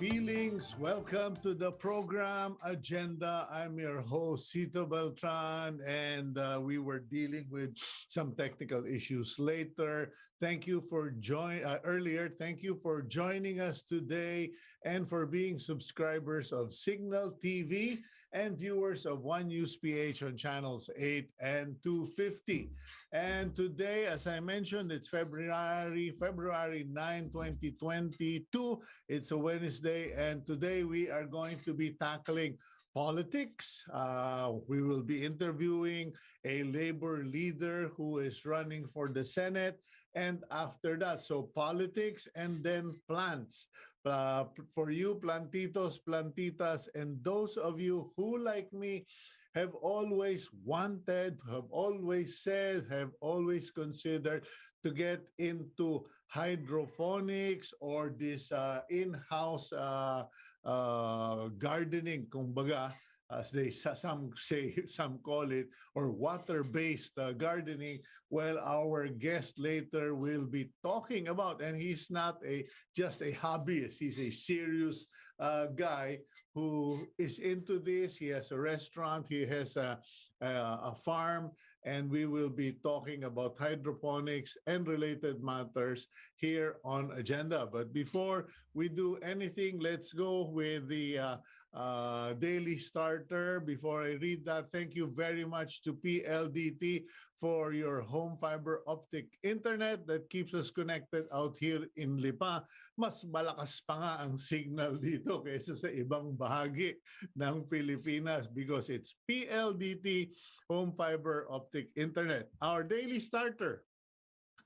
feelings. Welcome to the program Agenda. I'm your host, Cito Beltran, and we were dealing with some technical issues later. Thank you for earlier. Thank you for joining us today and for being subscribers of Cignal TV and viewers of One News PH on channels 8 and 250. And today, as I mentioned, it's February 9, 2022. It's a Wednesday, and today we are going to be tackling politics. We will be interviewing a labor leader who is running for the Senate. And after that, so politics and then plants. For you, plantitos, plantitas, and those of you who, like me, have always wanted, have always said, have always considered to get into hydroponics or this in-house gardening, kumbaga, as some say, some call it, or water-based gardening. Well, our guest later will be talking about, and he's not just a hobbyist. He's a serious guy who is into this. He has a restaurant. He has a farm. And we will be talking about hydroponics and related matters here on Agenda. But before we do anything, let's go with the daily starter. Before I read that, thank you very much to PLDT for your home fiber optic internet that keeps us connected out here in Lipa. Mas malakas pa nga ang signal dito kaysa sa ibang bahagi ng Pilipinas because it's PLDT home fiber optic internet. Our daily starter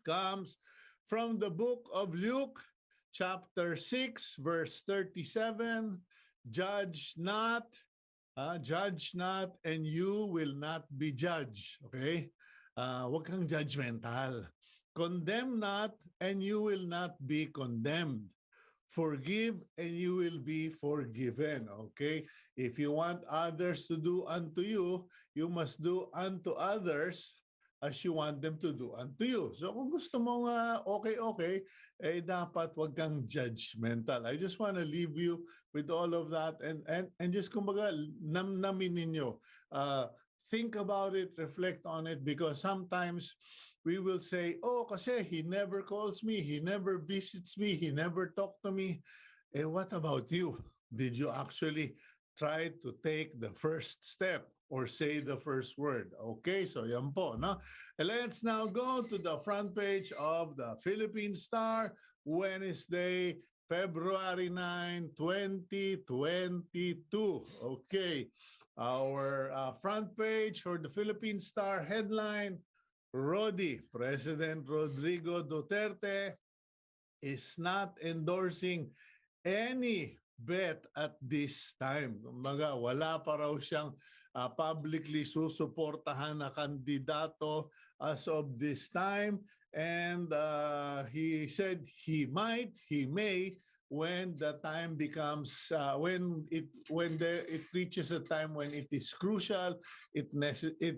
comes from the book of Luke, chapter 6, verse 37. Judge not, and you will not be judged. Okay? Huwag kang judgmental. Condemn not, and you will not be condemned. Forgive, and you will be forgiven. Okay? If you want others to do unto you, you must do unto others as you want them to do unto you. So kung gusto mo nga okay, dapat wag kang judgmental. I just want to leave you with all of that and just kumbaga namnamin ninyo. Think about it, reflect on it, because sometimes we will say, oh, kasi he never calls me, he never visits me, he never talked to me. What about you? Did you actually try to take the first step or say the first word? Okay, so yan po, no? And let's now go to the front page of the Philippine Star, Wednesday, February 9, 2022. Okay, our front page for the Philippine Star headline, Rodi, President Rodrigo Duterte is not endorsing any bet at this time. Kumbaga, wala pa raw siyang publicly susuportahan na kandidato as of this time. And he said he may, when the time becomes, when it reaches a time when it is crucial, it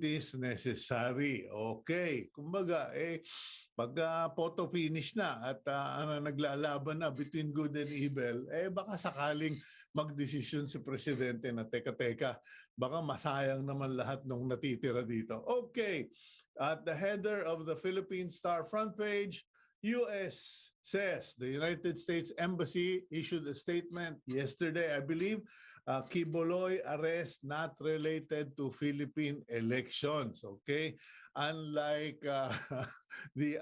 is necessary. Okay. Kumbaga, pag photo finish na at naglalaban na between good and evil, baka sakaling magdesisyon si Presidente na teka, baka masayang naman lahat nung natitira dito. Okay, at the header of the Philippine Star front page, U.S. says the United States Embassy issued a statement yesterday, I believe, Quiboloy arrest not related to Philippine elections. Okay, unlike the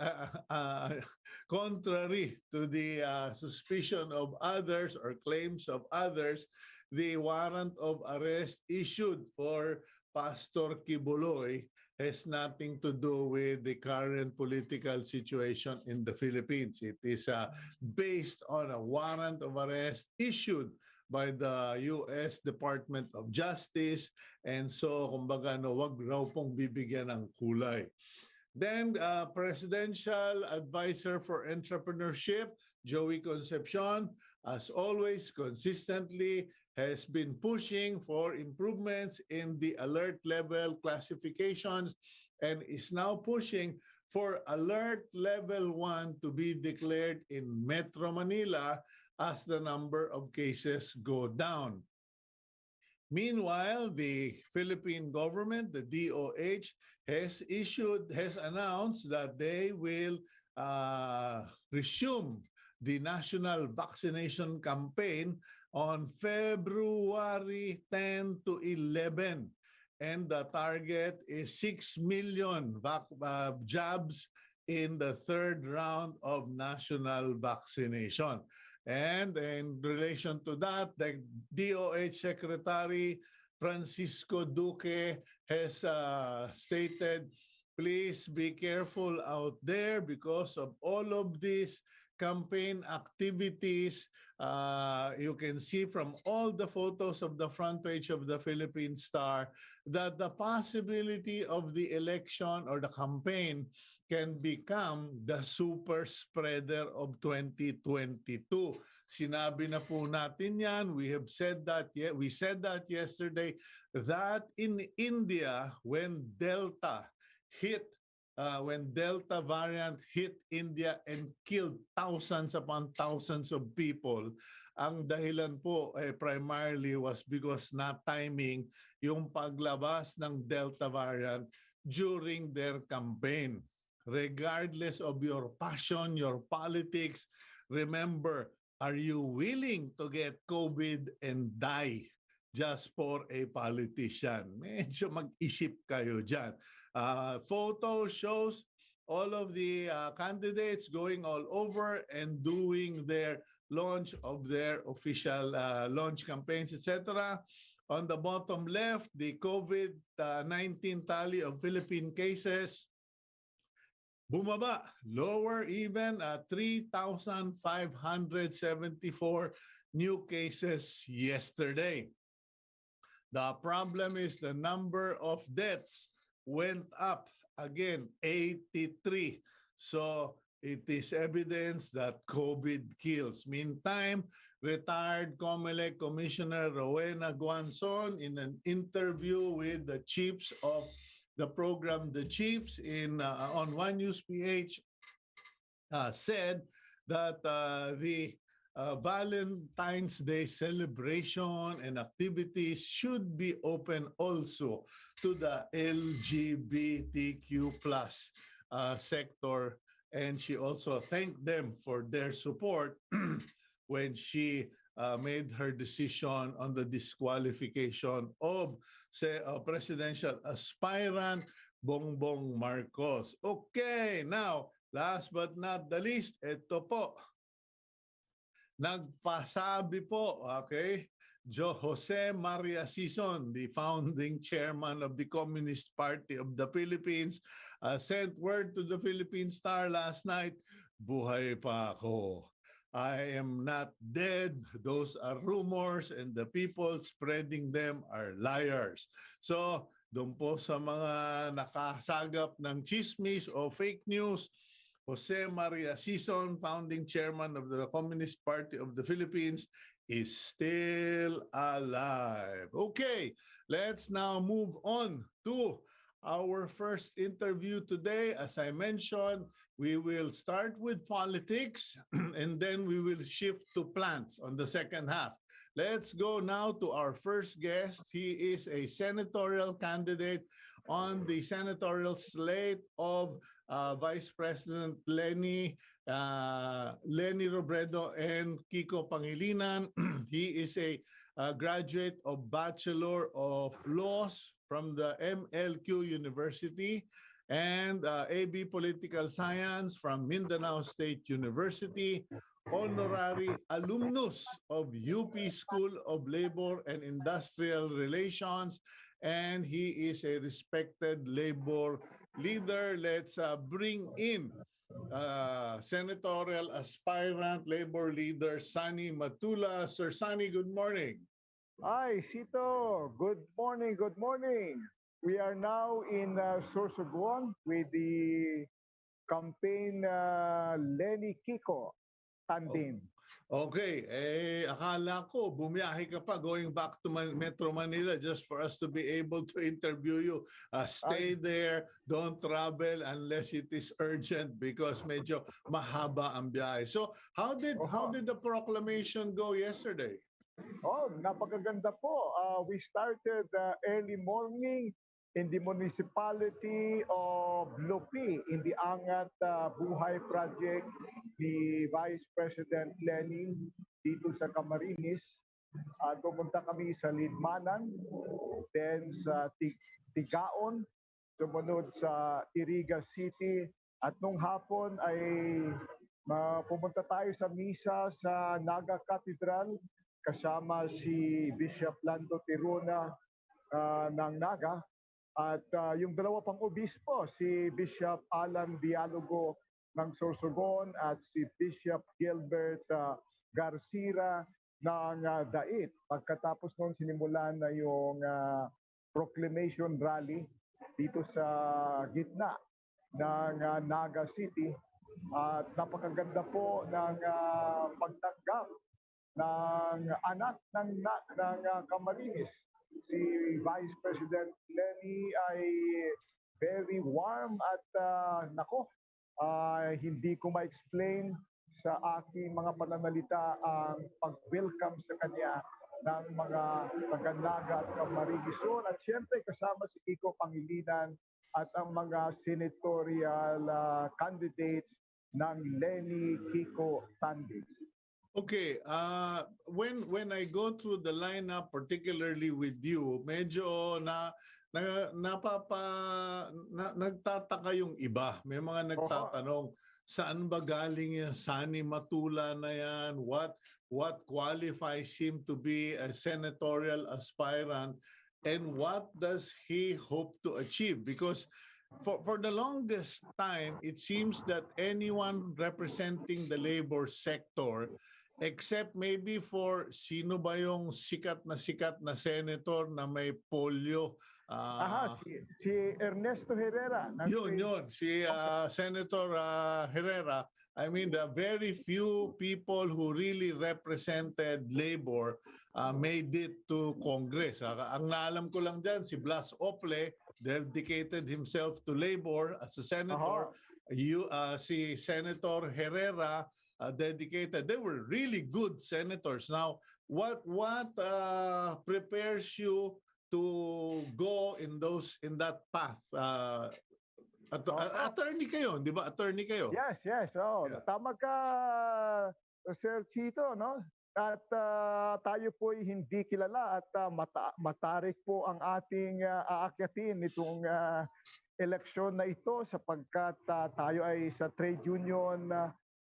contrary to the suspicion of others or claims of others, the warrant of arrest issued for Pastor Quiboloy has nothing to do with the current political situation in the Philippines. It is based on a warrant of arrest issued by the U.S. Department of Justice. And so, kumbaga, wag raw pong bibigyan ng kulay. Then, Presidential Advisor for Entrepreneurship, Joey Concepcion, as always, consistently has been pushing for improvements in the alert level classifications and is now pushing for alert level 1 to be declared in Metro Manila as the number of cases go down. Meanwhile, the Philippine government, the DOH, has announced that they will resume the national vaccination campaign on February 10 to 11. And the target is 6 million jabs in the third round of national vaccination. And in relation to that, the DOH Secretary Francisco Duque has stated, please be careful out there because of all of these campaign activities. You can see from all the photos of the front page of the Philippine Star that the possibility of the election or the campaign can become the super spreader of 2022. Sinabi na po natin yan. We said that yesterday that in India, when Delta variant hit India and killed thousands upon thousands of people, ang dahilan po primarily was because na timing yung paglabas ng Delta variant during their campaign. Regardless of your passion, your politics, remember, are you willing to get COVID and die just for a politician? Medyo mag-isip kayo dyan. Photo shows all of the candidates going all over and doing their launch of their official launch campaigns, etc. On the bottom left, the COVID-19 tally of Philippine cases bumaba, lower even at 3,574 new cases yesterday. The problem is the number of deaths went up again, 83. So it is evidence that COVID kills. Meantime, retired COMELEC Commissioner Rowena Guanzon, in an interview with the chiefs of the program, The Chiefs, on One News PH, said that the Valentine's Day celebration and activities should be open also to the LGBTQ plus sector. And she also thanked them for their support when she made her decision on the disqualification of presidential aspirant Bongbong Marcos. Okay, now, last but not the least, ito po. Nagpasabi po, okay, Jose Maria Sison, the founding chairman of the Communist Party of the Philippines, sent word to the Philippine Star last night, buhay pa ako. I am not dead. Those are rumors and the people spreading them are liars. So, doon po sa mga nakasagap ng chismis o fake news, Jose Maria Sison, founding chairman of the Communist Party of the Philippines, is still alive. Okay, let's now move on to our first interview today. As I mentioned, we will start with politics and then we will shift to plants on the second half. Let's go now to our first guest. He is a senatorial candidate on the senatorial slate of Vice President Leni Robredo and Kiko Pangilinan. He is a graduate of Bachelor of Laws from the MLQ University and AB Political Science from Mindanao State University, honorary alumnus of UP School of Labor and Industrial Relations, and he is a respected labor leader. Let's bring in senatorial aspirant labor leader Sonny Matula. Sir Sonny, good morning. Hi, Cito. Good morning, good morning. We are now in Sorsogon with the campaign Leni-Kiko. tandem. Okay, akala ko bumiyahe ka pa going back to Metro Manila just for us to be able to interview you. Stay there, don't travel unless it is urgent because medyo mahaba ang biyahe. So, how did the proclamation go yesterday? Oh, napakaganda po. We started early morning in the municipality of Lupi in the Angat Buhay Project ni Vice President Leni dito sa Camarines. Pumunta kami sa Lidmanan, then sa Tigaon, sumunod sa Iriga City, at nung hapon ay pumunta tayo sa misa sa Naga Cathedral kasama si Bishop Lando Tiruna ng Naga at yung dalawa pang obispo, si Bishop Alan Dialogo ng Sorsogon at si Bishop Gilbert Garcia ng Dait. Pagkatapos noon sinimulan na yung proclamation rally dito sa gitna ng Naga City at napakaganda po ng pagtanggap ng anak ng Camarines. Si Vice President Leni ay very warm at hindi ko ma-explain sa aking mga pananalita ang pag-welcome sa kanya ng mga taga-Naga at Camarines Sur at siyempre kasama si Kiko Pangilinan at ang mga senatorial candidates ng Leni-Kiko tandem. Okay, when I go through the lineup, particularly with you, medyo nagtataka yung iba. May mga nagtatanong, saan ba galing yung Sonny Matula na yan? What qualifies him to be a senatorial aspirant? And what does he hope to achieve? Because for the longest time, it seems that anyone representing the labor sector, except maybe for sino ba yung sikat na senator na may polio. Si Ernesto Herrera. Yun. Si Senator Herrera. I mean, the very few people who really represented labor made it to Congress. Ang naalam ko lang dyan, si Blas Ople dedicated himself to labor as a senator. Si Senator Herrera dedicated. They were really good senators. Now, what prepares you to go in that path? Attorney kayo, di ba? Attorney kayo. Yes. Yeah. Tama ka, Sir Cito, no? At tayo po ay hindi kilala at matarik po ang ating aakyatin nitong eleksyon na ito sapagkat tayo ay sa trade union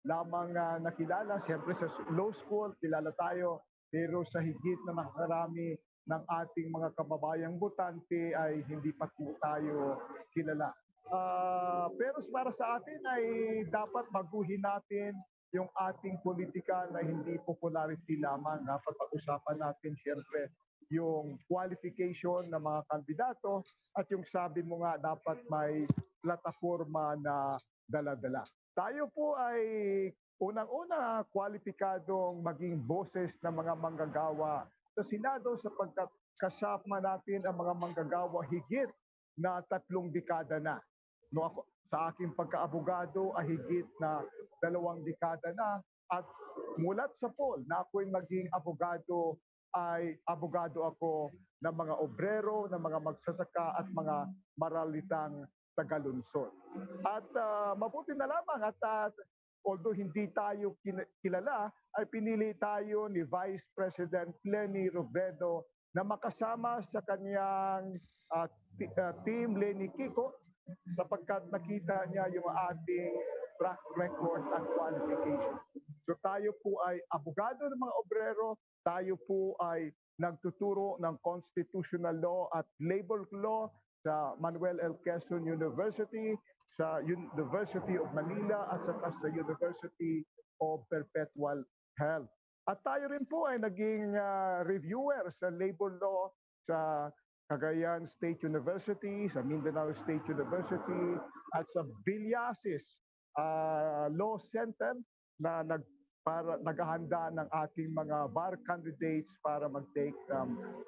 lamang nakilala. Siyempre sa law school, kilala tayo. Pero sa higit na nakarami ng ating mga kababayang botante ay hindi pa po tayo kilala. Pero para sa atin ay dapat baguhin natin yung ating politika na hindi popularity lamang. Dapat pag-usapan natin siyempre yung qualification ng mga kandidato at yung sabi mo nga dapat may plataforma na dala-dala. Tayo po ay unang-una kwalipikadong maging boses ng mga manggagawa sa Senado sapagkat kasama natin ang mga manggagawa higit na 3 dekada na. No, ako, sa aking pagkaabogado ay higit na 2 dekada na at mulat sa poll na ako'y maging abogado ay abogado ako ng mga obrero, ng mga magsasaka at mga maralitang tagalunsod. At mabuti na lamang at although hindi tayo kilala, ay pinili tayo ni Vice President Leni Robredo na makasama sa kanyang team Leni-Kiko sapagkat nakita niya yung ating track record at qualification. So tayo po ay abogado ng mga obrero, tayo po ay nagtuturo ng constitutional law at labor law sa Manuel L. Quezon University, sa University of Manila at sa University of Perpetual Health. At tayo rin po ay naging reviewer sa labor law sa Cagayan State University, sa Mindanao State University at sa Villasis Law Center na para naghahanda ng ating mga bar candidates para mag-take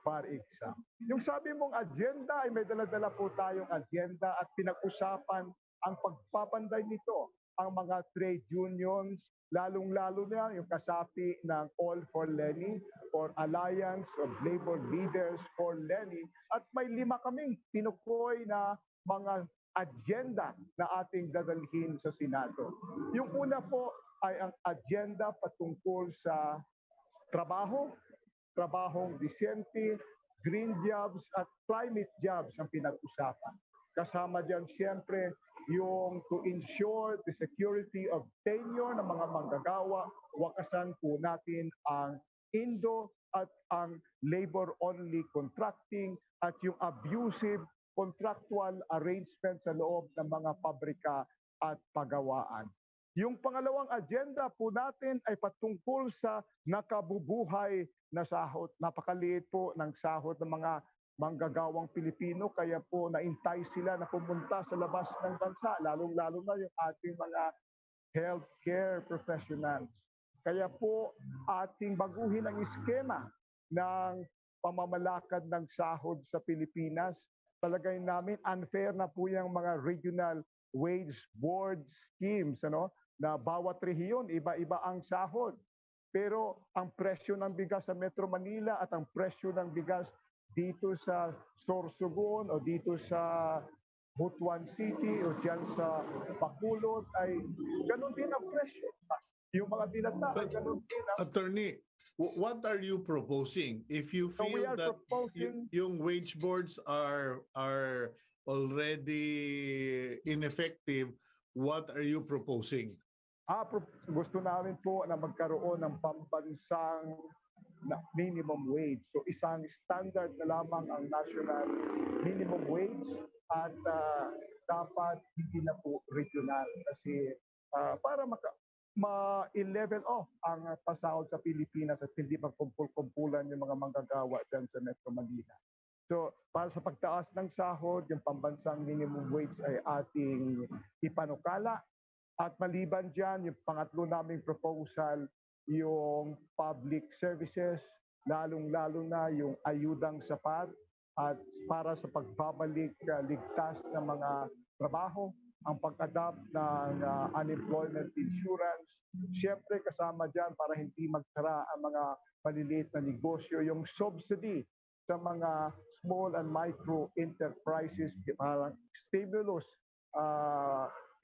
bar exam. Yung sabi mong agenda ay may dala-dala po tayong agenda at pinag-usapan ang pagpapanday nito ang mga trade unions, lalong-lalo na yung kasapi ng All for Leni or Alliance of Labor Leaders for Leni at may 5 kaming tinukoy na mga agenda na ating dadalhin sa Senado. Yung una po ay ang agenda patungkol sa trabaho, trabahong disente, green jobs at climate jobs ang pinag-usapan. Kasama dyan siyempre yung to ensure the security of tenure ng mga manggagawa, wakasan po natin ang Indo at ang labor-only contracting at yung abusive contractual arrangement sa loob ng mga pabrika at pagawaan. Yung pangalawang agenda po natin ay patungkol sa nakabubuhay na sahod. Napakaliit po ng sahod ng mga manggagawang Pilipino kaya po naintay sila na pumunta sa labas ng bansa, lalong-lalo na yung ating mga healthcare professionals. Kaya po ating baguhin ang iskema ng pamamalakad ng sahod sa Pilipinas. Palagay namin unfair na po yung mga regional wage board schemes, na bawat rehiyon iba-iba ang sahod. Pero ang presyo ng bigas sa Metro Manila at ang presyo ng bigas dito sa Sorsogon o dito sa Butuan City o dyan sa Bacolod ay ganun din ang presyo. Yung mga binata ay ganun din ang... Attorney, what are you proposing? If you So we feel are that proposing... yung wage boards are already ineffective, what are you proposing? Gusto namin po na magkaroon ng pambansang minimum wage. So isang standard na lamang ang national minimum wage at dapat hindi na po regional kasi para ma-level off ang pasahod sa Pilipinas at hindi magkumpul-kumpulan yung mga manggagawa dyan sa Metro Manila. So para sa pagtaas ng sahod, yung pambansang minimum wage ay ating ipanukala. At maliban dyan, yung pangatlo naming proposal, yung public services, lalong-lalo na yung ayudang sapat at para sa pagbabalik ligtas ng mga trabaho, ang pag-adapt ng unemployment insurance. Siyempre kasama dyan para hindi magsara ang mga maliliit na negosyo, yung subsidy sa mga small and micro enterprises, parang stimulus,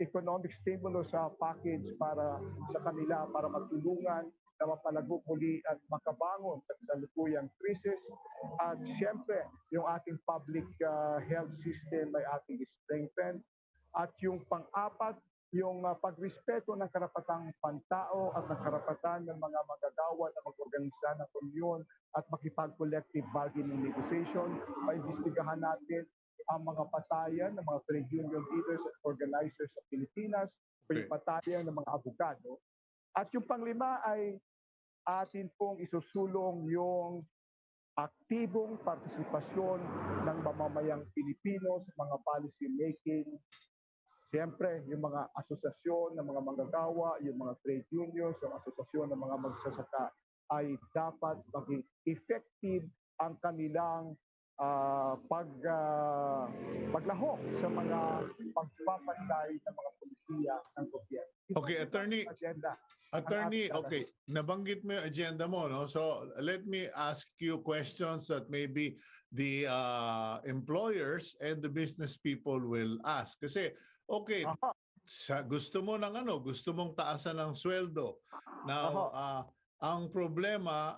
economic stimulus sa package para sa kanila para matulungan na mapalago muli at makabangon sa kasalukuyang krisis. At siyempre, yung ating public health system ay ating strengthen. At yung pang-apat, yung pagrespeto ng karapatang pantao at ng karapatan ng mga magagawa na mag-organisa ng union at makipag-collective bargaining negotiation, maimbestigahan natin ang mga patayan ng mga trade union leaders at organizers sa Pilipinas, o yung patayan ng mga abogado. At yung panglima ay atin pong isusulong yung aktibong partisipasyon ng mamamayang Pilipino sa mga policy making. Siyempre, yung mga asosasyon ng mga manggagawa, yung mga trade unions, yung asosasyon ng mga magsasaka ay dapat maging effective ang kanilang paglahok sa mga pagpapantay ng mga polisiya ng gobyerno. Okay, Attorney, okay, nabanggit mo yung agenda mo, no? So let me ask you questions that maybe the employers and the business people will ask. Kasi, okay, gusto mo ng gusto mong taasan ng sweldo. Now, ang problema,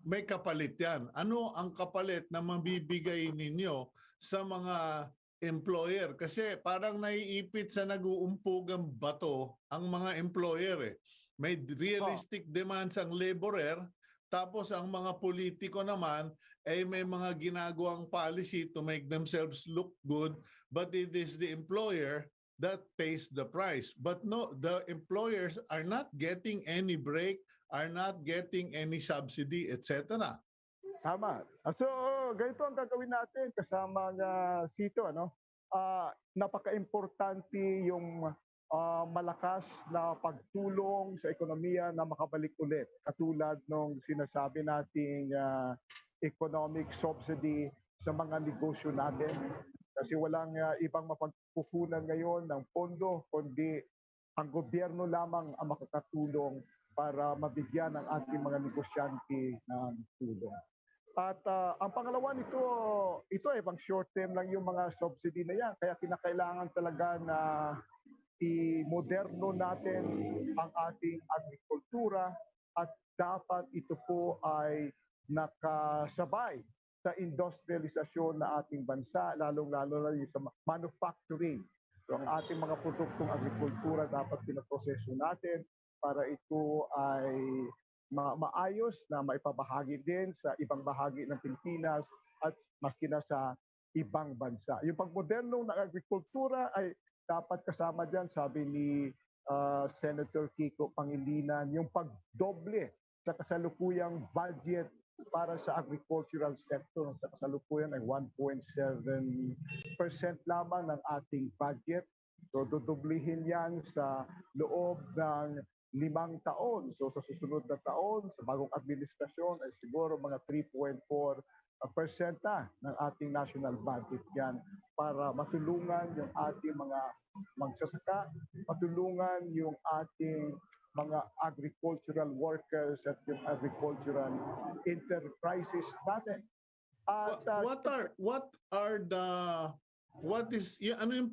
may kapalit yan. Ano ang kapalit na mabibigay ninyo sa mga employer? Kasi parang naiipit sa nag-uumpugang bato ang mga employer. May realistic demands ang laborer, tapos ang mga politiko naman ay may mga ginagawang policy to make themselves look good, but it is the employer that pays the price. But no, the employers are not getting any break, are not getting any subsidy, etc. Tama. So, ganito ang gagawin natin kasama ng Cito, napaka-importante yung malakas na pagtulong sa ekonomiya na makabalik ulit. Katulad nung sinasabi nating economic subsidy sa mga negosyo natin. Kasi walang ibang mapagkukunan ngayon ng pondo, kundi ang gobyerno lamang ang makakatulong para mabigyan ng ating mga negosyante ng tulong. At ang pangalawa nito, ito ay pang short term lang yung mga subsidy na yan. Kaya kinakailangan talaga na i-moderno natin ang ating agrikultura at dapat ito po ay nakasabay sa industrialisasyon na ating bansa, lalong-lalo na yung sa manufacturing. So ang ating mga produktong agrikultura dapat pinaproseso natin para ito ay maayos na maipabahagi din sa ibang bahagi ng Pilipinas at maski na sa ibang bansa. Yung pagmoderno ng agrikultura ay dapat kasama dyan, sabi ni Senator Kiko Pangilinan, yung pagdoble sa kasalukuyang budget para sa agricultural sector. Sa kasalukuyan ay 1.7% lamang ng ating budget. So dudublihin yan sa loob ng 5 taon. So sa susunod na taon, sa bagong administrasyon ay siguro mga 3.4% ng ating national budget yan para matulungan yung ating mga magsasaka, matulungan yung ating mga agricultural workers at yung agricultural enterprises natin. At, ano yung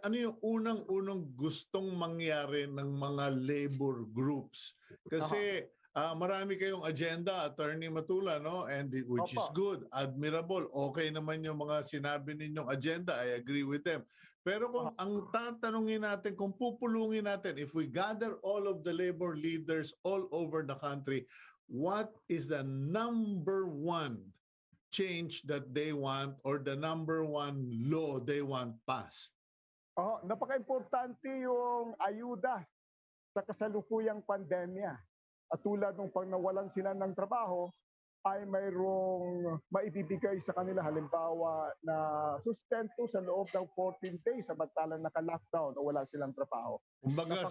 ano yung unang-unang gustong mangyari ng mga labor groups? Kasi marami kayong agenda, Attorney Matula, no? And which is good, admirable. Okay naman yung mga sinabi ninyong agenda. I agree with them. Pero kung ang tatanungin natin, kung pupulungin natin, if we gather all of the labor leaders all over the country, what is the number one change that they want or the number one law they want passed? Napaka-importante yung ayuda sa kasalukuyang pandemya. At tulad nung pag nawalan sila ng trabaho, ay mayroong maibibigay sa kanila halimbawa na sustento sa loob ng 14 days samantalang naka-lockdown o wala silang trabaho. Kumbaga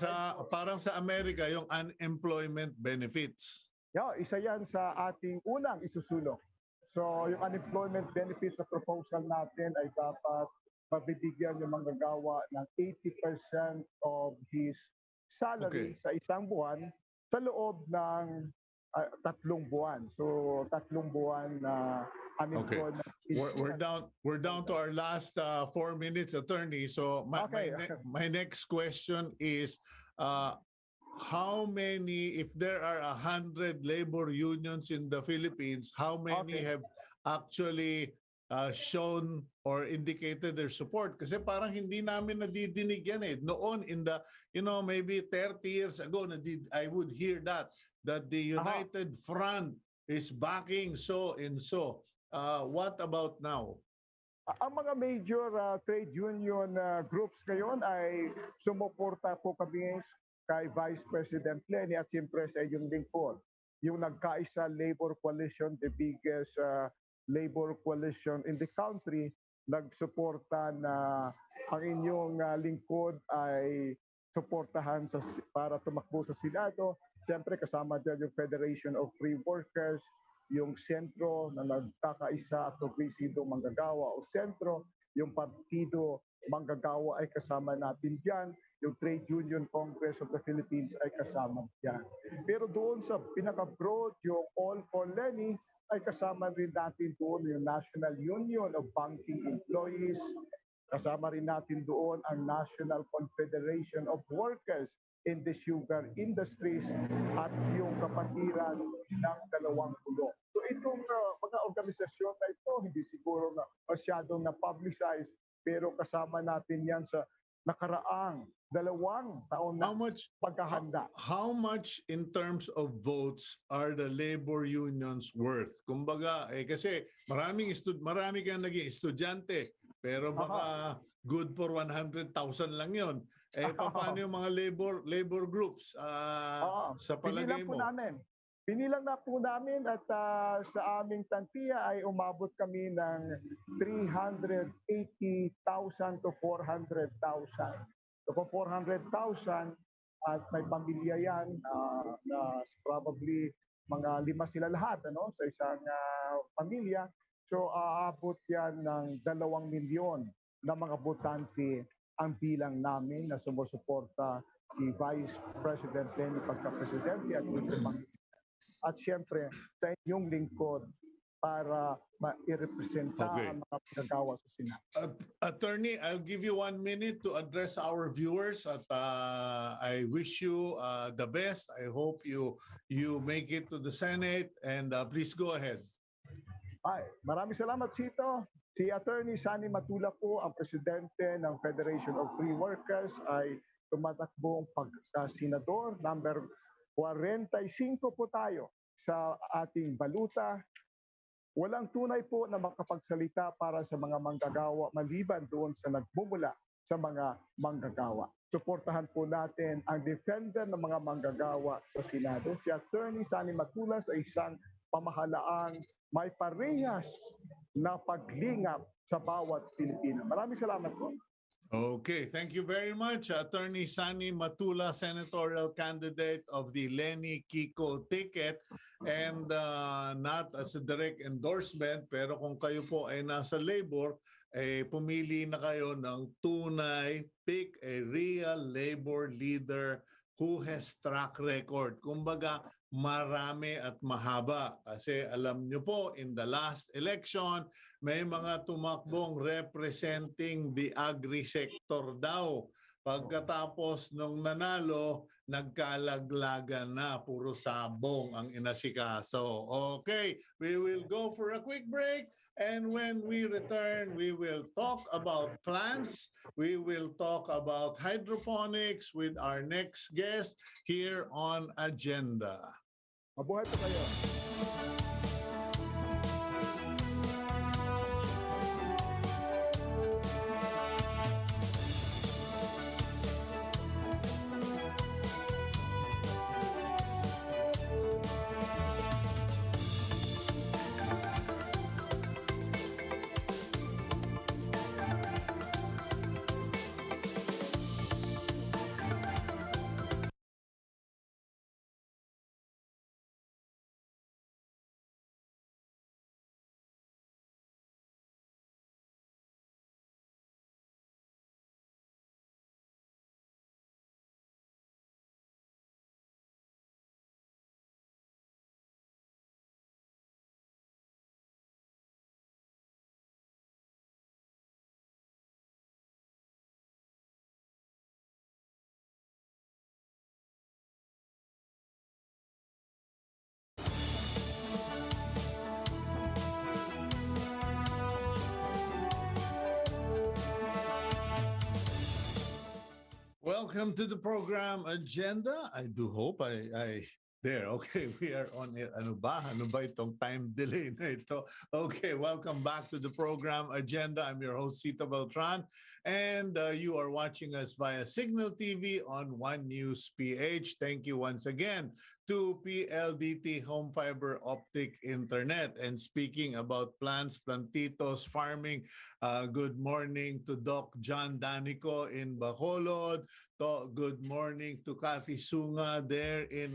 parang sa Amerika, yung unemployment benefits. Isa yan sa ating unang isusulong. So yung unemployment benefits na proposal natin ay dapat mabibigyan yung manggagawa ng 80% of his salary sa isang buwan sa loob ng 3 buwan. So 3 buwan na unemployment. We're down to our last 4 minutes, Attorney. So my next question is how many, if there are 100 labor unions in the Philippines, how many have actually shown or indicated their support? Kasi parang hindi namin nadidinig yan eh. Noon in the, maybe 30 years ago, I would hear that the United Front is backing so and so. What about now? Ang mga major trade union groups ngayon ay sumuporta po kami kay Vice President Leni at siyempre sa iyong lingkod. Yung nagkaisa labor coalition, the biggest labor coalition in the country, nagsuporta na ang inyong lingkod ay suportahan para tumakbo sa Senado. Siyempre kasama dyan yung Federation of Free Workers, yung sentro na nagkakaisa at progresibo manggagawa o sentro, yung partido manggagawa ay kasama natin dyan, yung Trade Union Congress of the Philippines ay kasama dyan. Pero doon sa pinaka-broad, yung All for Leni, ay kasama rin natin doon yung National Union of Banking Employees, kasama rin natin doon ang National Confederation of Workers in the Sugar Industries at yung kapatiran ng 20. So itong mga organisasyon na ito, hindi siguro na masyadong na-publicize, pero kasama natin yan sa nakaraang 2 taon na paghahanda. How much in terms of votes are the labor unions worth? Kumbaga, kasi marami kang naging estudyante, pero baka good for 100,000 lang yon. Paano yung mga labor groups sa palagay mo? Binilang na po namin at sa aming tantiya ay umabot kami ng 380,000 to 400,000. So kung 400,000 at may pamilya yan, na probably mga 5 sila lahat sa isang pamilya. So aabot yan ng 2 milyon na mga botante ang bilang namin na sumusuporta si Vice President Leni pagka-presidente at at siyempre sa inyong lingkod para ma-representa ang mga pagkagawa sa Senado. Attorney, I'll give you 1 minute to address our viewers at I wish you the best. I hope you make it to the Senate and please go ahead. Ay, maraming salamat, Cito. Si Attorney Sonny Matula po, ang presidente ng Federation of Free Workers, ay tumatakbong pagka-senador number 45 po tayo sa ating baluta. Walang tunay po na makapagsalita para sa mga manggagawa maliban doon sa nagmumula sa mga manggagawa. Suportahan po natin ang defender ng mga manggagawa sa Senado. Si Attorney Sonny Matula sa isang pamahalaang may parehas na paglingap sa bawat Pilipino. Maraming salamat po. Okay, thank you very much, Attorney Sonny Matula, senatorial candidate of the Leni-Kiko ticket, and not as a direct endorsement, pero kung kayo po ay nasa labor, pumili na kayo ng tunay, pick a real labor leader who has track record. Kumbaga, marami at mahaba. Kasi alam nyo po, in the last election, may mga tumakbong representing the agri-sector daw. Pagkatapos nung nanalo, nagkalaglagan na, puro sabong ang inasikaso. Okay, we will go for a quick break. And when we return, we will talk about plants. We will talk about hydroponics with our next guest here on Agenda. Mabuhay po kayo. Welcome to the program Agenda. I do hope there. Okay, we are on air. Ano ba itong time delay na ito? Okay, welcome back to the program Agenda. I'm your host, Cito Beltran, and you are watching us via Cignal TV on One News PH. Thank you once again to PLDT Home Fiber Optic Internet. And speaking about plants, plantitos, farming, good morning to Doc John Danico in Bacolod. Good morning to Cathy Sunga there in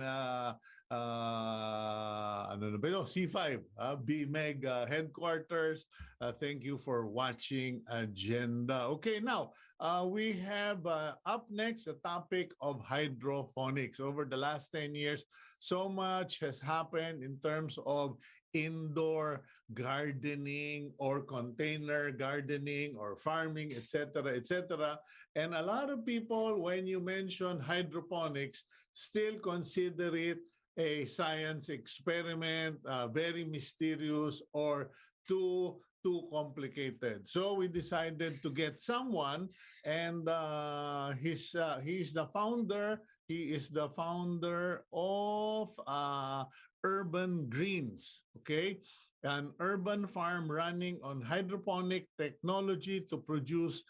C5, BMEG headquarters. Thank you for watching Agenda. Okay, now we have up next a topic of hydroponics. Over the last 10 years, so much has happened in terms of indoor gardening or container gardening or farming, etc., etc. And a lot of people, when you mention hydroponics, still consider it a science experiment, very mysterious or too complicated. So we decided to get someone, and he's the founder. He is the founder of Urban Greens, okay? An urban farm running on hydroponic technology to produce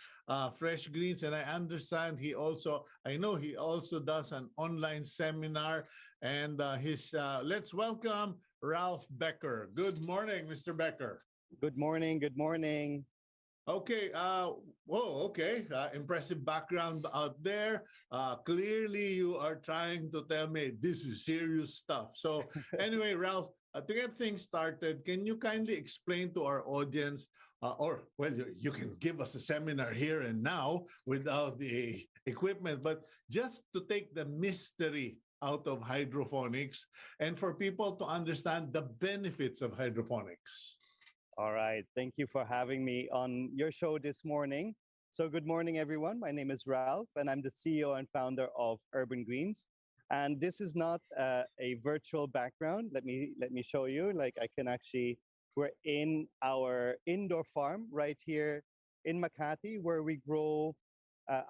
fresh greens. And I understand I know he also does an online seminar And let's welcome Ralph Becker. Good morning, Mr. Becker. Good morning. Good morning. Okay. Okay. Impressive background out there. Clearly, you are trying to tell me this is serious stuff. So, anyway, Ralph, to get things started, can you kindly explain to our audience, you can give us a seminar here and now without the equipment, but just to take the mystery out of hydroponics and for people to understand the benefits of hydroponics. All right. Thank you for having me on your show this morning. So, good morning, everyone. My name is Ralph, and I'm the CEO and founder of Urban Greens. And this is not a virtual background. Let me show you. Like I can actually, we're in our indoor farm right here in Makati, where we grow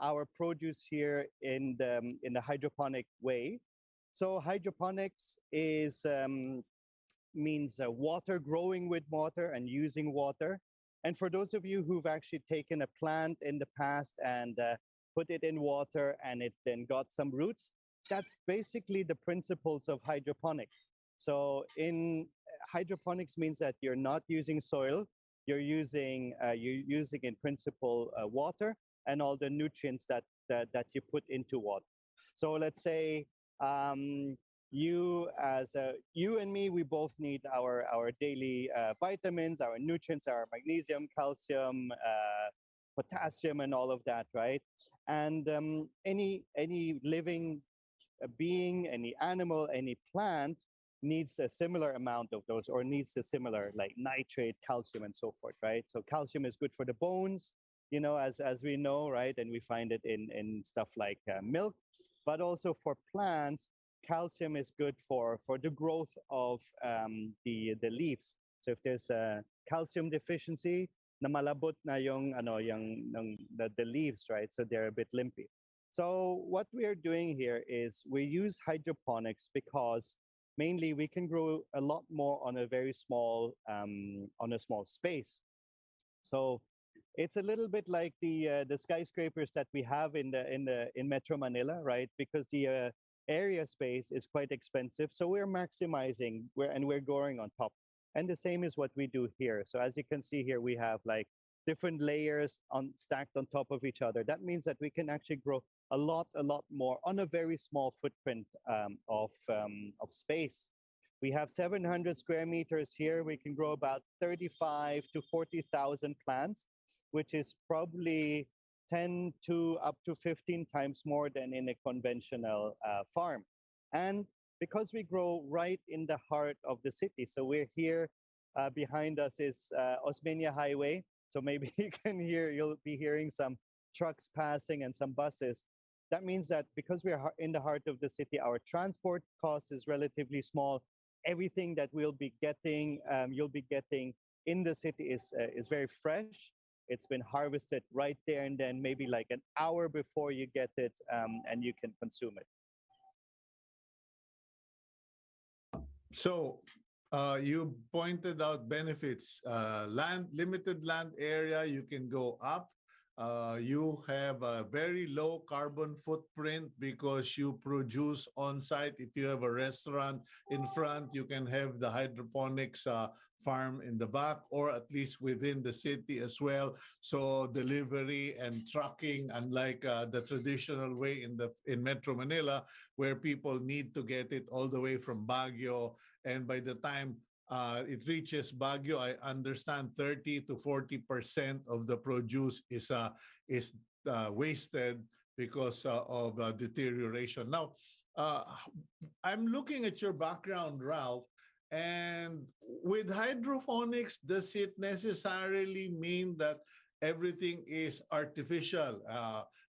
our produce here in the hydroponic way. So, hydroponics is means water, growing with water and using water. And for those of you who've actually taken a plant in the past and put it in water and it then got some roots, that's basically the principles of hydroponics. So in hydroponics means that you're not using soil, you're using in principle water and all the nutrients that you put into water. So let's say you and me, we both need our daily vitamins, our nutrients, our magnesium, calcium, potassium, and all of that, right? And any living being, any animal, any plant needs a similar amount of those, or needs a similar like nitrate, calcium, and so forth, right? So calcium is good for the bones, you know, as we know, right? And we find it in stuff like milk, but also for plants. Calcium is good for the growth of the leaves. So if there's a calcium deficiency, na malabot na the leaves, right? So they're a bit limpy. So what we are doing here is we use hydroponics because mainly we can grow a lot more on a very small space. So it's a little bit like the skyscrapers that we have in Metro Manila, right? Because the area space is quite expensive, so we're maximizing we're growing on top. And the same is what we do here. So as you can see here, we have like different layers stacked on top of each other. That means that we can actually grow a lot more on a very small footprint of space. We have 700 square meters here. We can grow about 35 to 40,000 plants, which is probably 10 to up to 15 times more than in a conventional farm. And because we grow right in the heart of the city, so we're here, behind us is Osmeña Highway. So maybe you'll be hearing some trucks passing and some buses. That means that because we're in the heart of the city, our transport cost is relatively small. Everything that you'll be getting in the city is very fresh. It's been harvested right there and then, maybe like an hour before you get it, and you can consume it. So you pointed out benefits. Limited land area, you can go up. You have a very low carbon footprint because you produce on-site. If you have a restaurant in front, you can have the hydroponics farm in the back, or at least within the city as well. So delivery and trucking, unlike the traditional way in Metro Manila, where people need to get it all the way from Baguio, and by the time it reaches Baguio, I understand 30 to 40% of the produce is wasted because of deterioration. Now, I'm looking at your background, Ralph, and with hydroponics, does it necessarily mean that everything is artificial?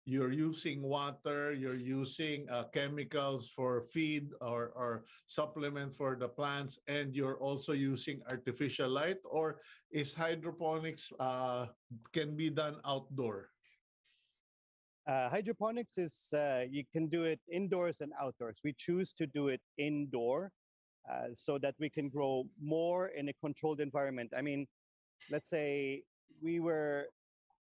You're using water, you're using chemicals for feed or supplement for the plants, and you're also using artificial light? Or is hydroponics can be done outdoor? Hydroponics is, you can do it indoors and outdoors. We choose to do it indoor so that we can grow more in a controlled environment. I mean, let's say we were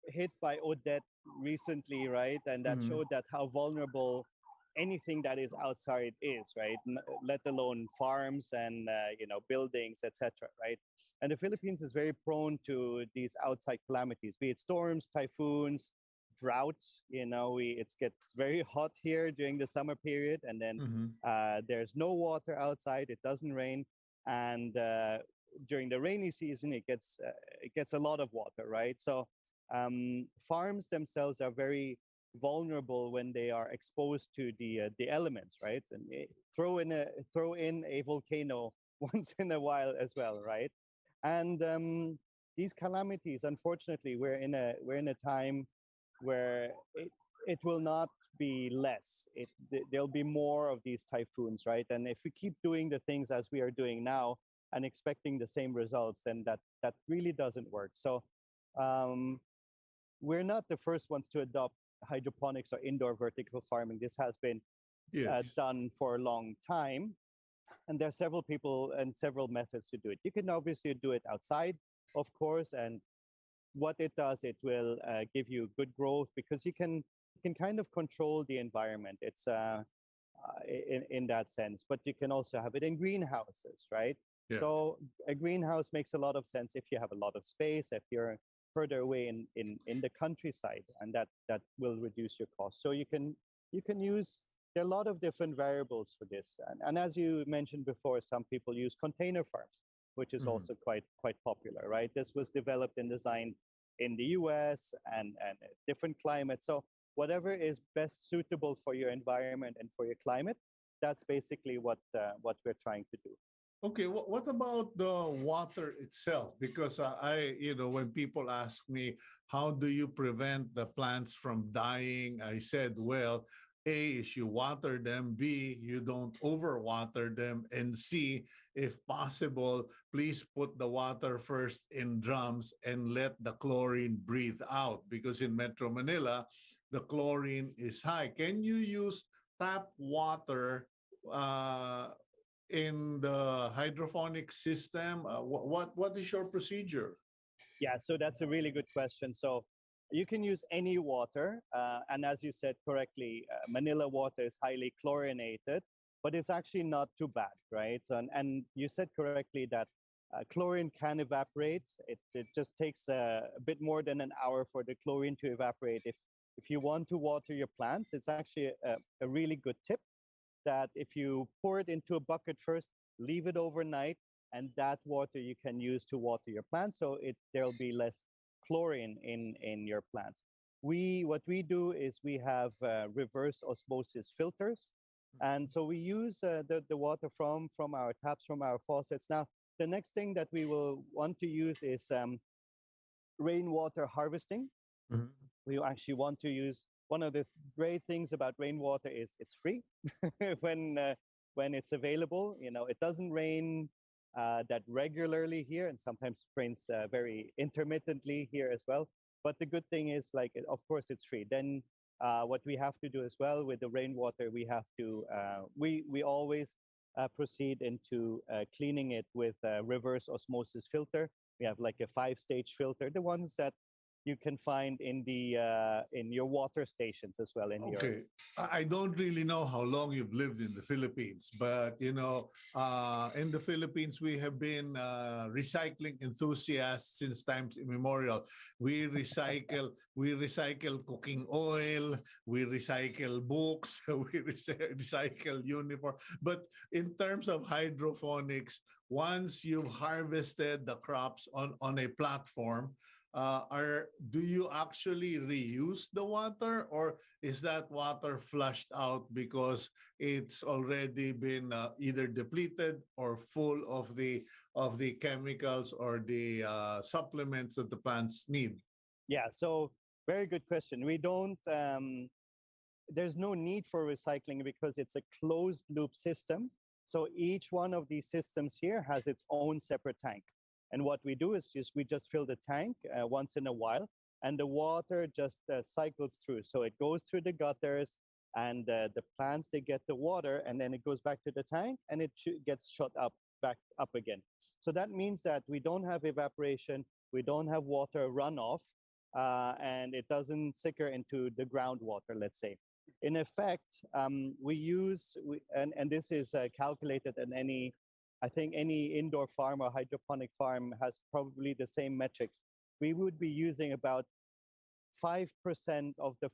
hit by Odette recently, right? And that showed that how vulnerable anything that is outside is, right? Let alone farms and buildings, etc. Right? And the Philippines is very prone to these outside calamities, be it storms, typhoons, droughts. It gets very hot here during the summer period, and then there's no water outside. It doesn't rain, and during the rainy season, it gets a lot of water, right? So farms themselves are very vulnerable when they are exposed to the elements, right? And throw in a volcano once in a while as well, right? And these calamities, unfortunately, we're in a time where it will not be less. There'll be more of these typhoons, right? And if we keep doing the things as we are doing now and expecting the same results, then that really doesn't work. So we're not the first ones to adopt hydroponics or indoor vertical farming. This has been done for a long time. And there are several people and several methods to do it. You can obviously do it outside, of course, and what it does, it will give you good growth because you can kind of control the environment. It's in that sense, but you can also have it in greenhouses, right? Yeah. So a greenhouse makes a lot of sense if you have a lot of space, if you're further away in the countryside, and that will reduce your cost. So you can use, there are a lot of different variables for this. And as you mentioned before, some people use container farms, which is also quite popular, right? This was developed and designed in the US and different climates. So whatever is best suitable for your environment and for your climate, that's basically what we're trying to do. Okay, what about the water itself? Because when people ask me, how do you prevent the plants from dying? I said, well, A, is you water them, B, you don't overwater them, and C, if possible, please put the water first in drums and let the chlorine breathe out, because in Metro Manila, the chlorine is high. Can you use tap water in the hydroponic system? What is your procedure? Yeah, so that's a really good question. So you can use any water, and as you said correctly, Manila water is highly chlorinated, but it's actually not too bad, right? And you said correctly that chlorine can evaporate. It just takes a bit more than an hour for the chlorine to evaporate. If you want to water your plants, it's actually a really good tip that if you pour it into a bucket first, leave it overnight, and that water you can use to water your plants, so there'll be less chlorine in your plants. What we do is we have reverse osmosis filters, and so we use the water from our taps, from our faucets. Now, the next thing that we will want to use is rainwater harvesting. We actually want to use, one of the great things about rainwater is it's free when it's available. It doesn't rain that regularly here, and sometimes it rains very intermittently here as well. But the good thing is, of course, it's free. Then what we have to do as well with the rainwater, we have to we always proceed into cleaning it with a reverse osmosis filter. We have like a 5-stage filter, the ones that you can find in your water stations as well. Okay, I don't really know how long you've lived in the Philippines, but in the Philippines we have been recycling enthusiasts since times immemorial. We recycle cooking oil, we recycle books, we recycle uniform. But in terms of hydroponics, once you've harvested the crops on a platform, do you actually reuse the water, or is that water flushed out because it's already been either depleted or full of the chemicals or the supplements that the plants need? Yeah, so very good question. We don't there's no need for recycling because it's a closed loop system. So each one of these systems here has its own separate tank. And what we do is we just fill the tank once in a while, and the water just cycles through. So it goes through the gutters, and the plants, they get the water, and then it goes back to the tank, and it gets shot back up again. So that means that we don't have evaporation, we don't have water runoff, and it doesn't sicker into the groundwater, let's say. In effect, and this is calculated in any, I think any indoor farm or hydroponic farm has probably the same metrics. We would be using about 5% of the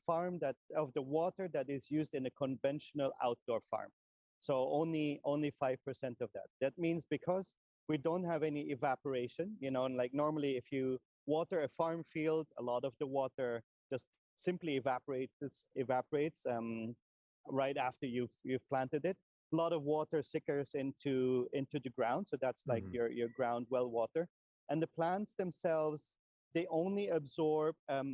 of the water that is used in a conventional outdoor farm. So only 5% of that. That means because we don't have any evaporation, and like normally if you water a farm field, a lot of the water just simply evaporates right after you've planted it. A lot of water sickers into the ground, so that's like your ground well water. And the plants themselves, they only absorb a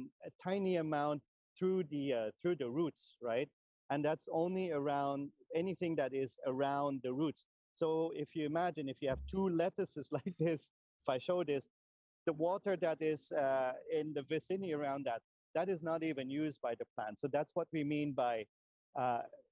tiny amount through the roots, right? And that's only around anything that is around the roots. So if you imagine, if you have two lettuces like this, if I show this, the water that is in the vicinity around that is not even used by the plant. So that's what we mean by 100%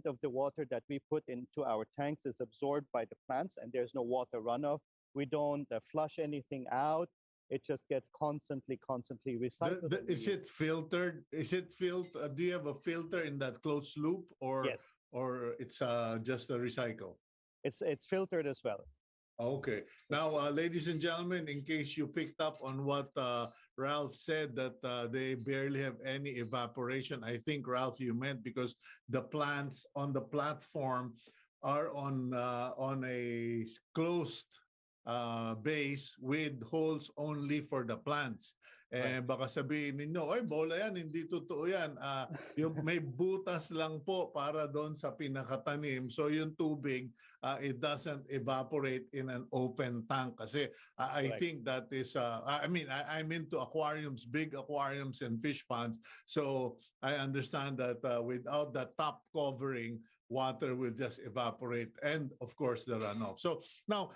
of the water that we put into our tanks is absorbed by the plants, and there's no water runoff. We don't flush anything out. It just gets constantly recycled. Is it filtered? Is it filtered? Do you have a filter in that closed loop, or yes, or it's just a recycle? It's filtered as well. Okay. Now, ladies and gentlemen, in case you picked up on what Ralph said, that they barely have any evaporation, I think, Ralph, you meant because the plants on the platform are on a closed base with holes only for the plants. Right. Baka sabihin ninyo, ay, bola yan, hindi totoo yan. Yung may butas lang po para doon sa pinakatanim. So yung tubig, it doesn't evaporate in an open tank. Kasi I think that is, I'm into aquariums, big aquariums and fish ponds. So I understand that without the top covering, water will just evaporate, and of course the runoff. So now,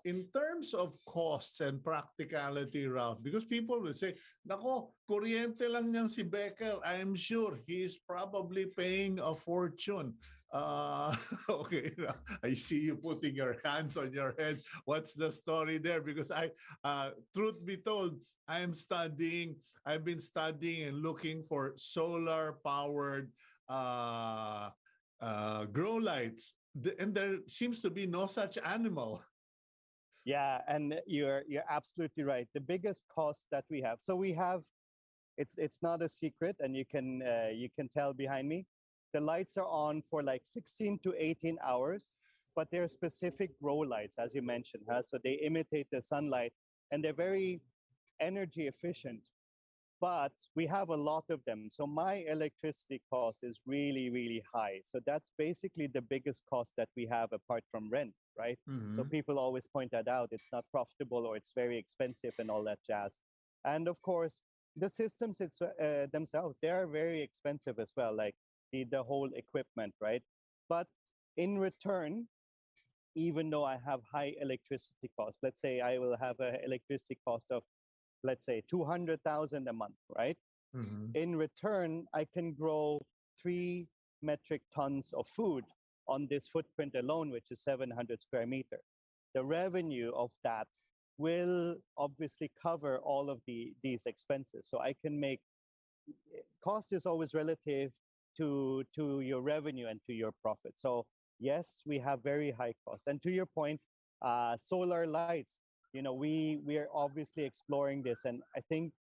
in terms of costs and practicality, Ralph, because people will say, "Nako, kuryente lang niyan si Becker." I'm sure he's probably paying a fortune. Okay, I see you putting your hands on your head. What's the story there? Because truth be told, I've been studying and looking for solar-powered grow lights, and there seems to be no such animal. Yeah, and you're absolutely right. The biggest cost that we have, it's not a secret, and you can tell behind me, the lights are on for like 16 to 18 hours, but they're specific grow lights, as you mentioned, so they imitate the sunlight, and they're very energy efficient. But we have a lot of them. So my electricity cost is really, really high. So that's basically the biggest cost that we have apart from rent, right? So people always point that out. It's not profitable or it's very expensive and all that jazz. And of course, the systems themselves, they are very expensive as well, like the whole equipment, right? But in return, even though I have high electricity costs, let's say I will have an electricity cost of, let's say 200,000 a month, right? In return, I can grow 3 metric tons of food on this footprint alone, which is 700 square meter. The revenue of that will obviously cover all of these expenses. So I can make, cost is always relative to your revenue and to your profit. So yes, we have very high costs. And to your point, solar lights, we are obviously exploring this. And I think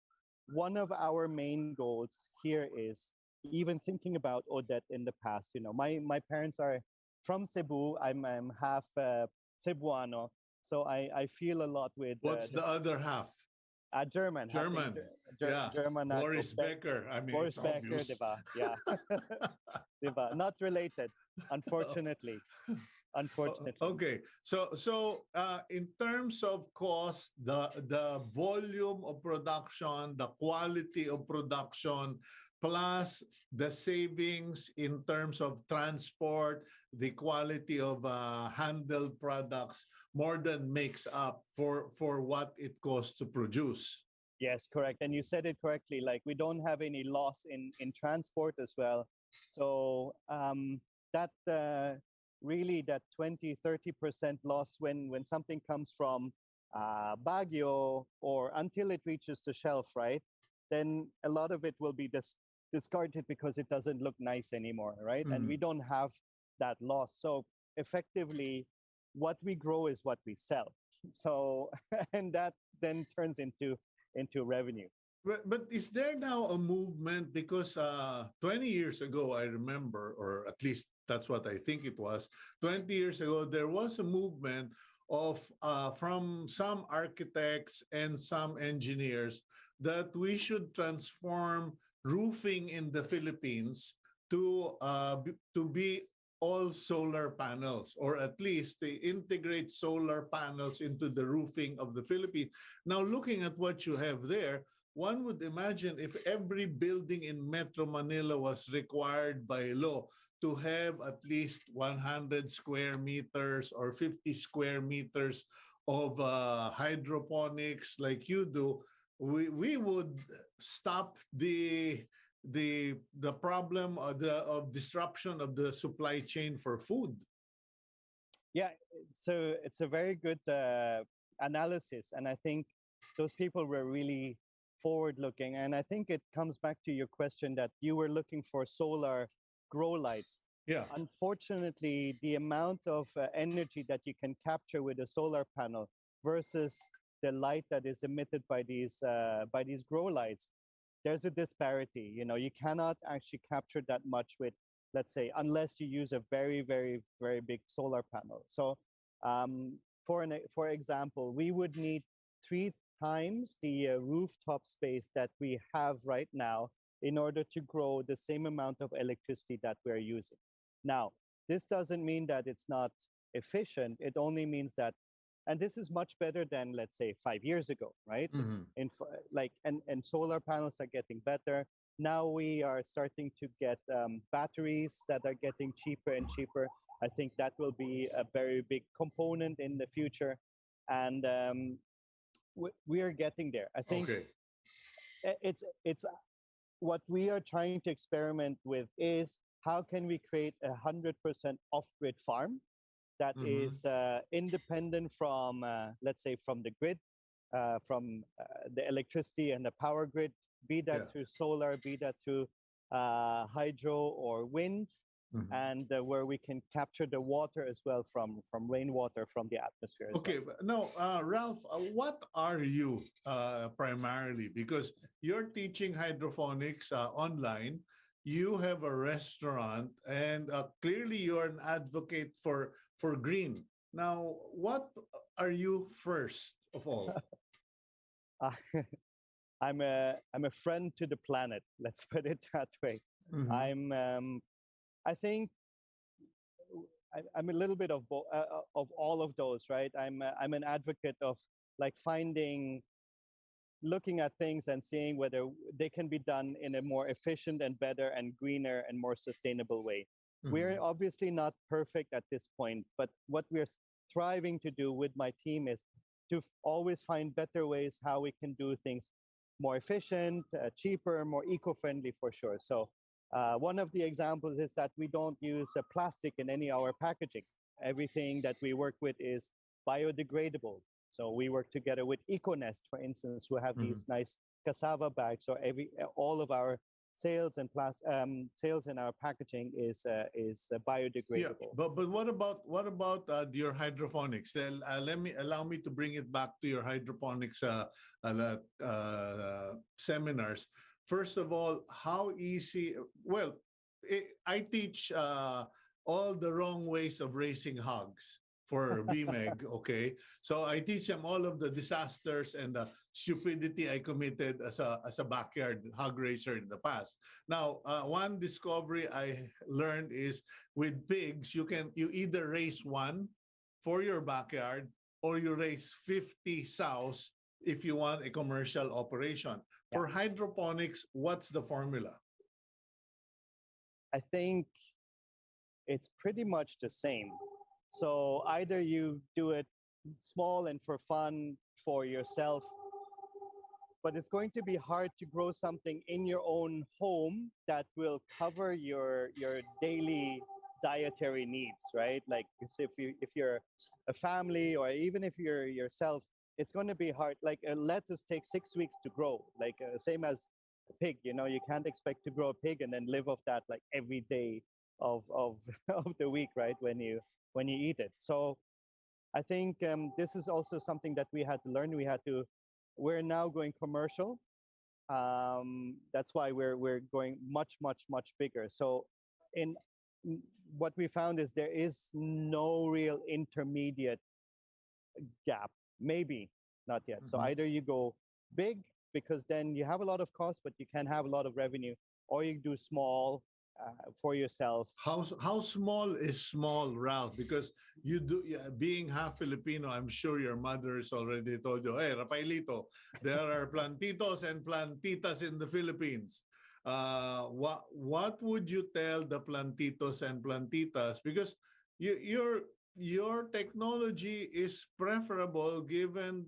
one of our main goals here is even thinking about Odette in the past. My parents are from Cebu. I'm half Cebuano. So I feel a lot with... What's the other half? German. Yeah. German. Boris Becker. I mean, Boris it's Becker, obvious. diba? Yeah. Diba? Not related, unfortunately. Unfortunately. Okay. So in terms of cost, the volume of production, the quality of production, plus the savings in terms of transport, the quality of handled products, more than makes up for what it costs to produce. Yes, correct. And you said it correctly. Like, we don't have any loss in transport as well. So that really that 20-30% loss when something comes from Baguio or until it reaches the shelf, right? then a lot of it will be discarded because it doesn't look nice anymore, right? And we don't have that loss. So effectively, what we grow is what we sell. So and that then turns into revenue. But is there now a movement? Because 20 years ago, I remember, or at least that's what I think it was, 20 years ago, there was a movement of from some architects and some engineers that we should transform roofing in the Philippines to be all solar panels, or at least they integrate solar panels into the roofing of the Philippines. Now, looking at what you have there, one would imagine if every building in Metro Manila was required by law to have at least 100 square meters or 50 square meters of hydroponics like you do, we would stop the problem of disruption of the supply chain for food. Yeah, so it's a very good analysis, and I think those people were really forward-looking. And I think it comes back to your question that you were looking for solar grow lights. Yeah. Unfortunately, the amount of energy that you can capture with a solar panel versus the light that is emitted by these grow lights, there's a disparity. You know, you cannot actually capture that much with, let's say, unless you use a very, very, very big solar panel. So, for example, we would need 3 times the rooftop space that we have right now in order to grow the same amount of electricity that we're using. Now, this doesn't mean that it's not efficient. It only means that, and this is much better than, let's say, 5 years ago, right? And solar panels are getting better. Now we are starting to get batteries that are getting cheaper and cheaper. I think that will be a very big component in the future, and we are getting there. I think it's what we are trying to experiment with is how can we create 100% off-grid farm that is independent from, let's say, from the grid, from the electricity and the power grid, be that through solar, be that through hydro or wind, and where we can capture the water as well from rainwater from the atmosphere. Okay, now, Ralph, what are you primarily? Because you're teaching hydroponics online. You have a restaurant, and clearly you're an advocate for green. Now, what are you first of all? I'm a friend to the planet. Let's put it that way. I think I'm a little bit of all of those, right? I'm an advocate of like looking at things and seeing whether they can be done in a more efficient and better and greener and more sustainable way. We're obviously not perfect at this point, but what we're striving to do with my team is to always find better ways how we can do things more efficient, cheaper, more eco-friendly for sure. So one of the examples is that we don't use plastic in any of our packaging. Everything that we work with is biodegradable. So we work together with EcoNest, for instance, who have these nice cassava bags. So all of our sales and sales in our packaging is biodegradable. Yeah, but what about your hydroponics? Allow me to bring it back to your hydroponics seminars. First of all, how easy? Well, I teach all the wrong ways of raising hogs for VMEG, okay? So I teach them all of the disasters and the stupidity I committed as a backyard hog raiser in the past. Now, one discovery I learned is with pigs, you either raise one for your backyard or you raise 50 sows if you want a commercial operation. Yeah. For hydroponics, what's the formula? I think it's pretty much the same. So either you do it small and for fun for yourself, but it's going to be hard to grow something in your own home that will cover your daily dietary needs, right? Like if you're a family or even if you're yourself, it's going to be hard. Like a lettuce takes 6 weeks to grow, like same as a pig. You know, you can't expect to grow a pig and then live off that like every day of of the week, right? When you eat it. So I think this is also something that we had to learn. We're now going commercial. That's why we're going much bigger. So in what we found is there is no real intermediate gap. Maybe not yet. So Mhm. either you go big because then you have a lot of cost, but you can have a lot of revenue, or you do small for yourself. How small is small, Ralph? Because you do, yeah, being half Filipino, I'm sure your mother's already told you, hey, Rafaelito, there are plantitos and plantitas in the Philippines. What would you tell the plantitos and plantitas? Because you, your technology is preferable given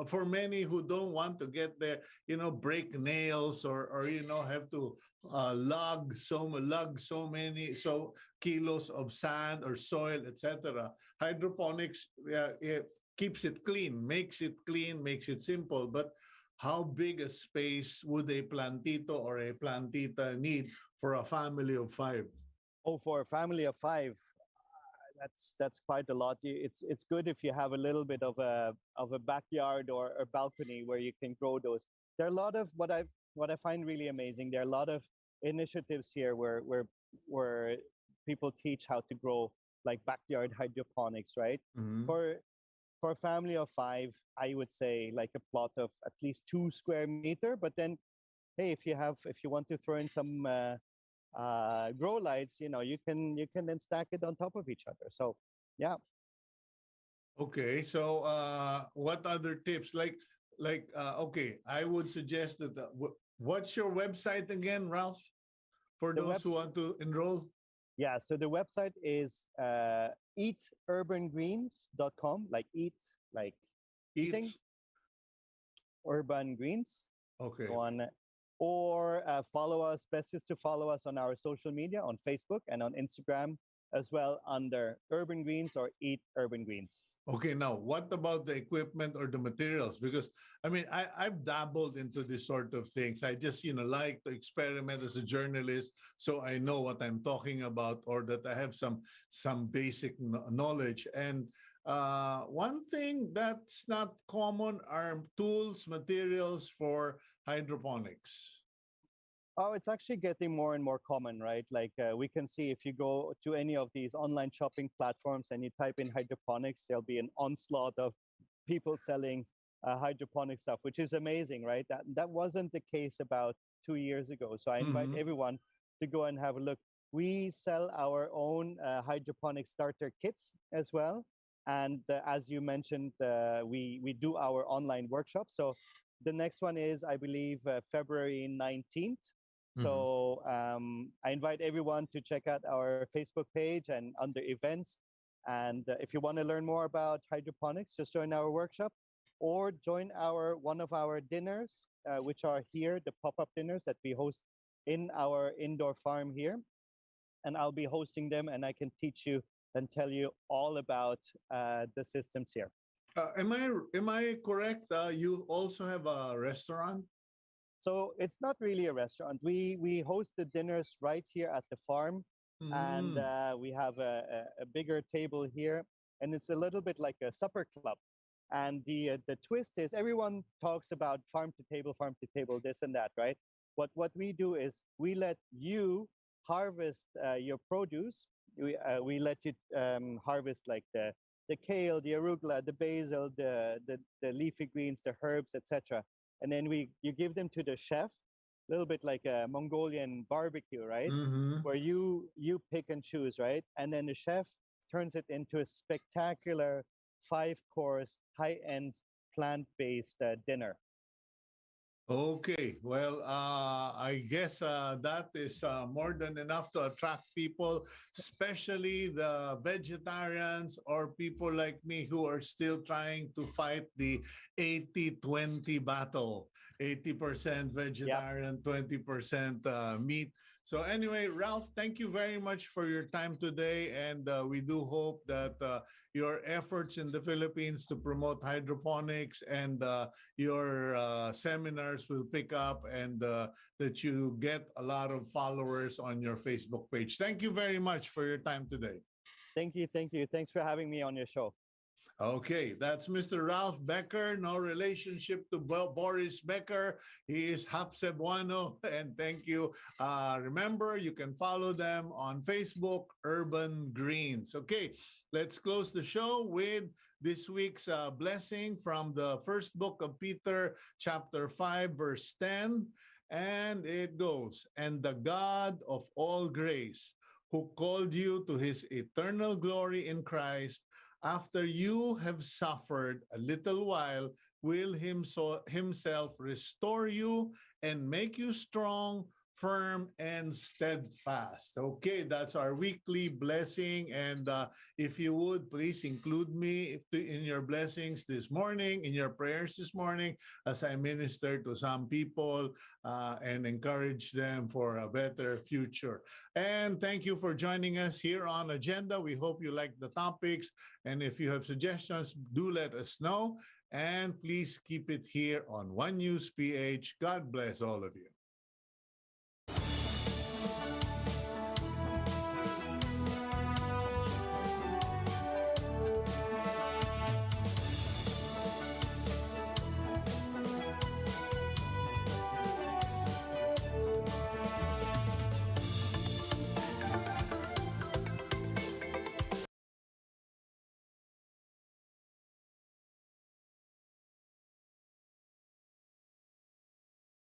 for many who don't want to get there, break nails or have to lug so many kilos of sand or soil, etc. Hydroponics, it keeps it clean, makes it simple. But how big a space would a plantito or a plantita need for a family of 5? Oh, for a family of 5, that's quite a lot. It's good if you have a little bit of a backyard or a balcony where you can grow those. There are a lot of what I find really amazing. There are a lot of initiatives here where people teach how to grow like backyard hydroponics, right? Mhm. For a family of 5, I would say like a plot of at least 2 square meter. But then, hey, if you want to throw in some grow lights, you can then stack it on top of each other. So yeah. Okay, so what other tips? Okay, I would suggest that. What's your website again, Ralph? For the those who webs want to enroll. yeah, so the website is eaturban.greens.com, like eat like eating, Each. urban greens Okay. on, or follow us. Best is to follow us on our social media, on Facebook and on Instagram as well, under Urban Greens or Eat Urban Greens. Okay, now what about the equipment or the materials? Because I mean, I've dabbled into this sort of things. I just, like to experiment as a journalist, so I know what I'm talking about, or that I have some basic knowledge. And one thing that's not common are tools, materials for hydroponics. Oh, it's actually getting more and more common, right? Like we can see if you go to any of these online shopping platforms and you type in hydroponics, there'll be an onslaught of people selling hydroponic stuff, which is amazing, right? That wasn't the case about 2 years ago. So I invite Mhm. everyone to go and have a look. We sell our own hydroponic starter kits as well. And as you mentioned, we do our online workshop. So the next one is, I believe, February 19th. Mhm. So I invite everyone to check out our Facebook page and under events. And if you want to learn more about hydroponics, just join our workshop or join one of our dinners, which are here, the pop-up dinners that we host in our indoor farm here. And I'll be hosting them, and I can teach you and tell you all about the systems here. Am I correct? You also have a restaurant? So it's not really a restaurant. We host the dinners right here at the farm, and Mm. we have a bigger table here, and it's a little bit like a supper club. And the twist is everyone talks about farm to table, this and that, right? What we do is we let you harvest your produce. We let you harvest like the kale, the arugula, the basil, the leafy greens, the herbs, etc. And then you give them to the chef, a little bit like a Mongolian barbecue, right? Mhm. Where you pick and choose, right? And then the chef turns it into a spectacular 5-course high-end plant-based dinner. Okay, well, I guess that is more than enough to attract people, especially the vegetarians or people like me who are still trying to fight the 80-20 battle. 80% vegetarian, 20% meat. So anyway, Ralph, thank you very much for your time today. And we do hope that your efforts in the Philippines to promote hydroponics and your seminars will pick up, and that you get a lot of followers on your Facebook page. Thank you very much for your time today. Thank you. Thank you. Thanks for having me on your show. Okay, that's Mr. Ralph Becker. No relationship to Boris Becker. He is Hapsebuano, and thank you. Remember, you can follow them on Facebook, Urban Greens. Okay, let's close the show with this week's blessing from the first book of Peter, chapter 5, verse 10. And it goes, "And the God of all grace, who called you to his eternal glory in Christ, after you have suffered a little while, will himself restore you and make you strong, firm, and steadfast." Okay, that's our weekly blessing. And if you would, please include me in your blessings this morning, in your prayers this morning, as I minister to some people and encourage them for a better future. And thank you for joining us here on Agenda. We hope you like the topics. And if you have suggestions, do let us know. And please keep it here on One News PH. God bless all of you.